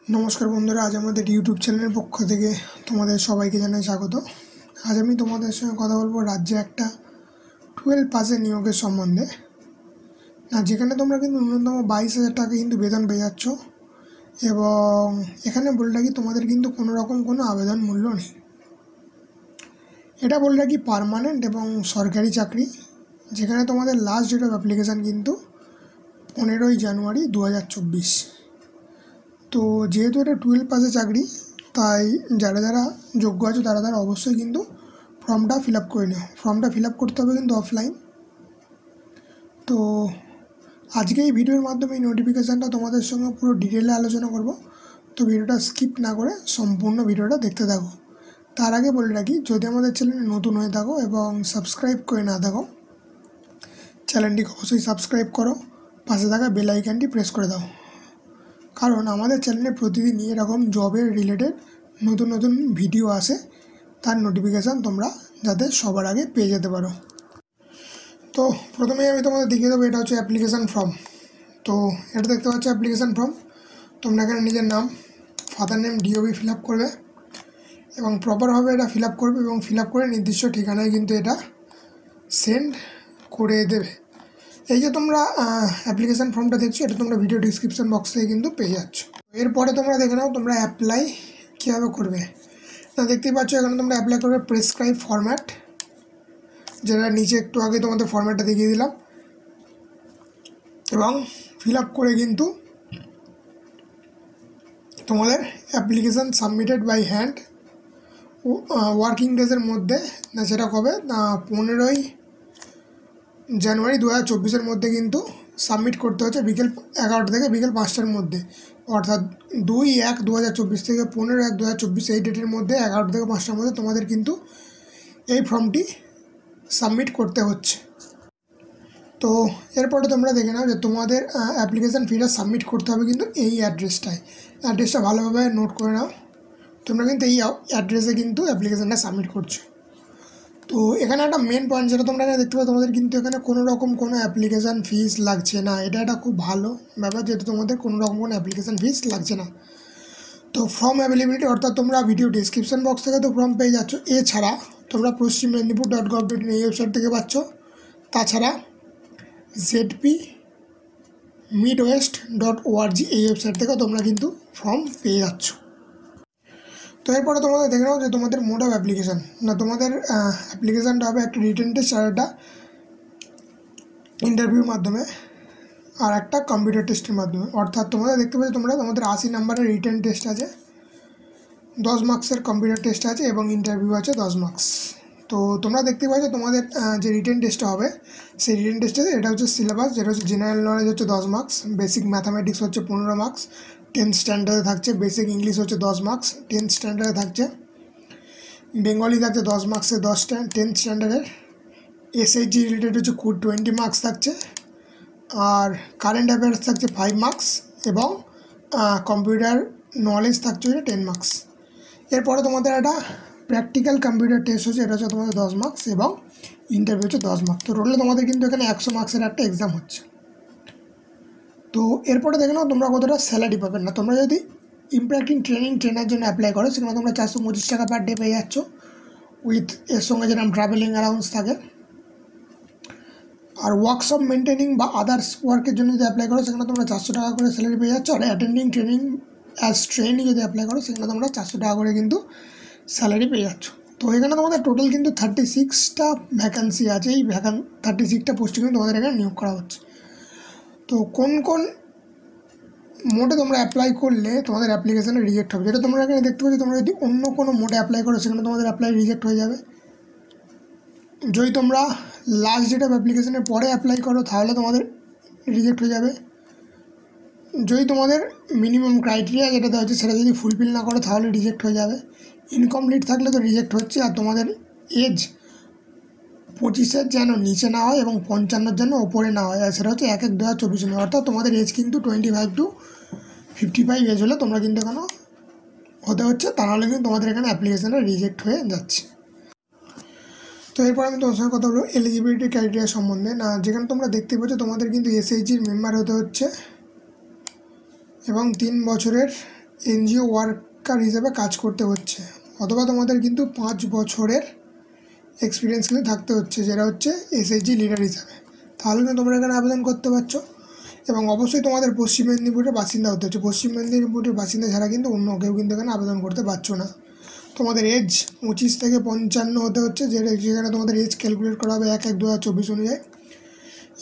नमस्कार बंधुरा आज हमारे यूट्यूब चैनल पक्ष থেকে তোমাদের সবাইকে জানাই স্বাগত। আজ আমি তোমাদের সঙ্গে কথা বলবো রাজ্যে একটা 12 পাসের নিয়োগের সম্বন্ধে। না যেখানে তোমরা কিন্তু ন্যূনতম 22,000 টাকা কিন্তু বেতন পেয়ে যাচ্ছ এবং এখানে বলে রাখি তোমাদের কিন্তু কোনো রকম কোনো আবেদন মূল্য নেই। এটা বলে রাখি পার্মানেন্ট এবং সরকারি চাকরি, যেখানে তোমাদের লাস্ট ডেট অফ অ্যাপ্লিকেশান কিন্তু 15ই জানুয়ারি 2024। তো যেহেতু এটা 12 পাসের চাকরি, তাই যারা যারা যোগ্য আছে তারা অবশ্যই কিন্তু ফর্মটা ফিল আপ করে নিও। ফর্মটা ফিল আপ করতে হবে কিন্তু অফলাইন। তো আজকে এই ভিডিওর মাধ্যমে এই নোটিফিকেশানটা তোমাদের সঙ্গে পুরো ডিটেলে আলোচনা করব। তো ভিডিওটা স্কিপ না করে সম্পূর্ণ ভিডিওটা দেখতে থাকো। তার আগে বলে রাখি, যদি আমাদের চ্যানেলে নতুন হয়ে থাকো এবং সাবস্ক্রাইব করে না থাকো, চ্যানেলটিকে অবশ্যই সাবস্ক্রাইব করো, পাশে থাকা বেল আইকনটি প্রেস করে দাও, কারণ আমাদের চ্যানেলে প্রতিদিনই এরকম জবের রিলেটেড নতুন নতুন ভিডিও আসে, তার নোটিফিকেশান তোমরা যাতে সবার আগে পেয়ে যেতে পারো। তো প্রথমেই আমি তোমাদের দেখিয়ে দেবো, এটা হচ্ছে অ্যাপ্লিকেশান ফর্ম। তো এটা দেখতে পাচ্ছ অ্যাপ্লিকেশান ফর্ম। তোমরা এখানে নিজের নাম, father name, DOB fill up করবে এবং প্রপারভাবে এটা ফিল আপ করবে এবং ফিল আপ করে নির্দিষ্ট ঠিকানায় কিন্তু এটা সেন্ড করে দেবে। এই যে তোমরা অ্যাপ্লিকেশান ফর্মটা দেখছো, এটা তোমরা ভিডিও ডিসক্রিপশন বক্স থেকে কিন্তু পেয়ে যাচ্ছ। এরপরে তোমরা দেখে নাও তোমরা অ্যাপ্লাই কীভাবে করবে। না দেখতেই পাচ্ছ এখানে তোমরা অ্যাপ্লাই করবে প্রেসক্রাইব ফরম্যাট, যেটা নিচে একটু আগে তোমাদের ফরম্যাটটা দেখিয়ে দিলাম, এবং ফিল আপ করে কিন্তু তোমাদের application submitted by hand working ডেজের মধ্যে, না সেটা কবে না 15ই জানুয়ারি 2024 মধ্যে কিন্তু সাবমিট করতে হচ্ছে বিকেল 11টা থেকে বিকেল 5টার মধ্যে, অর্থাৎ 2/1/2024 থেকে 15/1/2024 এই ডেটের মধ্যে 11টা থেকে 5টার মধ্যে তোমাদের কিন্তু এই ফর্মটি সাবমিট করতে হচ্ছে। তো এরপরে তোমরা দেখে নাও যে তোমাদের অ্যাপ্লিকেশান ফিটা সাবমিট করতে হবে কিন্তু এই অ্যাড্রেসটা ভালোভাবে নোট করে নাও। তোমরা কিন্তু এই অ্যাড্রেসে কিন্তু অ্যাপ্লিকেশানটা সাবমিট করছো। তো এখানে একটা মেন পয়েন্ট যেটা তোমরা এখানে দেখতে পাবে, তোমাদের কিন্তু এখানে কোনো রকম কোনো অ্যাপ্লিকেশান ফিস লাগছে না। এটা একটা খুব ভালো ব্যাপার, যেহেতু তোমাদের কোনো রকম কোনো অ্যাপ্লিকেশান ফিস লাগছে না। তো ফর্ম অ্যাভেলেবিলিটি, অর্থাৎ তোমরা ভিডিও ডিসক্রিপশন বক্স থেকে তো ফর্ম পেয়ে যাচ্ছ, এছাড়া তোমরা পশ্চিমমেদিনীপুর.gov.in এই ওয়েবসাইট থেকে পাচ্ছ। তাছাড়া zpmidwest.org এই ওয়েবসাইট থেকে তোমরা কিন্তু ফর্ম পেয়ে যাচ্ছ। তো এরপরে তোমাদের দেখে নাও যে তোমাদের মোড অফ অ্যাপ্লিকেশান, না তোমাদের অ্যাপ্লিকেশানটা হবে একটা রিটেন টেস্ট, আর একটা ইন্টারভিউর মাধ্যমে, আর একটা কম্পিউটার টেস্টের মাধ্যমে। অর্থাৎ তোমরা দেখতে পাচ্ছ তোমাদের 80 নাম্বারের রিটেন টেস্ট আছে, 10 মার্কসের কম্পিউটার টেস্ট আছে এবং ইন্টারভিউ আছে 10 মার্কস। তো তোমরা দেখতে পাচ্ছ তোমাদের যে রিটেন টেস্টটা হবে, সেই রিটেন টেস্টে এটা হচ্ছে সিলেবাস, যেটা হচ্ছে জেনারেল নলেজ হচ্ছে 10 মার্কস, বেসিক ম্যাথামেটিক্স হচ্ছে 15 মার্কস, 10th স্ট্যান্ডার্ডে থাকছে, বেসিক ইংলিশ হচ্ছে 10 মার্কস 10th স্ট্যান্ডার্ডে থাকছে, বেঙ্গলি থাকছে 10 মার্কসের 10th স্ট্যান্ডার্ডের, এসএইচজি রিলেটেড হচ্ছে 20 মার্কস থাকছে, আর কারেন্ট অ্যাফেয়ার্স থাকছে 5 মার্কস এবং কম্পিউটার নলেজ থাকছে 10 মার্কস। এরপরে তোমাদের একটা প্র্যাকটিক্যাল কম্পিউটার টেস্ট হচ্ছে, এটা হচ্ছে তোমাদের 10 মার্কস এবং ইন্টারভিউ হচ্ছে 10 মার্কস। তো টোটালে তোমাদের কিন্তু এখানে 100 মার্কসের একটা এক্সাম হচ্ছে। তো এরপরে দেখে নাও তোমরা কতটা স্যালারি পাবে। না তোমরা যদি ইমপ্র্যাক্টিং ট্রেনার জন্য অ্যাপ্লাই করো, সেখানে তোমরা 425 টাকা পার ডে পেয়ে যাচ্ছ, উইথ এর সঙ্গে যেরকম ট্রাভেলিং অ্যালাউন্স থাকে। আর ওয়ার্কশপ মেনটেনিং বা আদার্স ওয়ার্কের জন্য যদি অ্যাপ্লাই করো, সেখানে তোমরা 400 টাকা করে স্যালারি পেয়ে যাচ্ছ। আর অ্যাটেন্ডিং ট্রেনিং অ্যাজ ট্রেনি যদি অ্যাপ্লাই করো, সেখানে তোমরা 400 টাকা করে কিন্তু স্যালারি পেয়ে যাচ্ছ। তো এখানে তোমাদের টোটাল কিন্তু 36টা ভ্যাকান্সি আছে, এই 36টা পোস্টে কিন্তু তোমাদের এখানে নিয়োগ করা হচ্ছে। তো কোন কোন মোডে তোমরা অ্যাপ্লাই করলে তোমাদের অ্যাপ্লিকেশানে রিজেক্ট হবে, যেটা তোমরা এখানে দেখতে পাচ্ছ, তোমরা যদি অন্য কোনো মোডে অ্যাপ্লাই করো, সেখানে তোমাদের অ্যাপ্লাই রিজেক্ট হয়ে যাবে। যদি তোমরা লাস্ট ডেট অফ অ্যাপ্লিকেশানের পরে অ্যাপ্লাই করো, তাহলে তোমাদের রিজেক্ট হয়ে যাবে। যদি তোমাদের মিনিমাম ক্রাইটেরিয়া যেটা দেওয়া হচ্ছে সেটা যদি ফুলফিল না করো, তাহলে রিজেক্ট হয়ে যাবে। ইনকমপ্লিট থাকলে তো রিজেক্ট হচ্ছে। আর তোমাদের এজ 25-এর যেন নিচে না হয় এবং 55-এর যেন ওপরে না হয়, আর সেটা হচ্ছে 1/1/2024, অর্থাৎ তোমাদের এজ কিন্তু 25 to 55 এজ হলে তোমরা কিন্তু এখানে হতে হচ্ছে, তা নাহলে কিন্তু তোমাদের এখানে অ্যাপ্লিকেশানে রিজেক্ট হয়ে যাচ্ছে। তো এরপর আমি তোমার সঙ্গে কথা বলবো এলিজিবিলিটি ক্রাইটেরিয়া সম্বন্ধে। না যেখানে তোমরা দেখতে পাচ্ছ তোমাদের কিন্তু এসএইচজির মেম্বার হতে হচ্ছে এবং 3 বছরের এনজিও ওয়ার্কার হিসেবে কাজ করতে হচ্ছে, অথবা তোমাদের কিন্তু 5 বছরের এক্সপিরিয়েন্স কিন্তু থাকতে হচ্ছে, যেটা হচ্ছে এসএইচজি লিডার হিসাবে। তাহলে কিন্তু তোমরা এখানে আবেদন করতে পারছো। এবং অবশ্যই তোমাদের পশ্চিম মেদিনীপুরের বাসিন্দা হতে হচ্ছে। পশ্চিম মেদিনীপুরের বাসিন্দা ছাড়া কিন্তু অন্য কেউ কিন্তু এখানে আবেদন করতে পারছো না। তোমাদের এজ 25 থেকে 55 হতে হচ্ছে, যেখানে তোমাদের এজ ক্যালকুলেট করা হবে 1/1/2024 অনুযায়ী।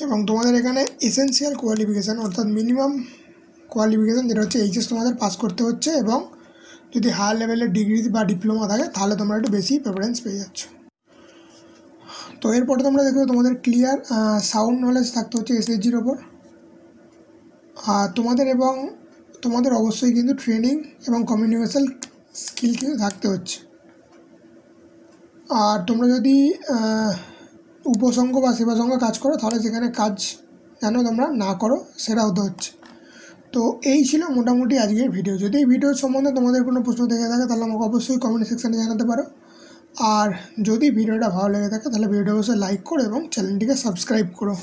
এবং তোমাদের এখানে এসেনশিয়াল কোয়ালিফিকেশান অর্থাৎ মিনিমাম কোয়ালিফিকেশান যেটা হচ্ছে এইচএস তোমাদের পাস করতে হচ্ছে, এবং যদি হায়ার লেভেলের ডিগ্রি বা ডিপ্লোমা থাকে তাহলে তোমরা একটু বেশি প্রেফারেন্স পেয়ে যাচ্ছ। তো এরপরে তোমরা দেখবে তোমাদের ক্লিয়ার সাউন্ড নলেজ থাকতে হচ্ছে এসএইচজির ওপর। আর তোমাদের অবশ্যই কিন্তু ট্রেনিং এবং কমিউনিকেশন স্কিল কিন্তু থাকতে হচ্ছে। আর তোমরা যদি উপসংঘ বা সেবা সঙ্গে কাজ করো তাহলে সেখানে কাজ যেন তোমরা না করো সেটা হতে হচ্ছে। তো এই ছিল মোটামুটি আজকের ভিডিও। যদি এই ভিডিওর সম্বন্ধে তোমাদের কোনো প্রশ্ন থেকে থাকে তাহলে আমাকে অবশ্যই কমেন্ট সেকশানে জানাতে পারো। আর যদি ভিডিওটা ভালো লেগে থাকে তাহলে ভিডিওটা অবশ্যই লাইক করো এবং চ্যানেলটিকে সাবস্ক্রাইব করো।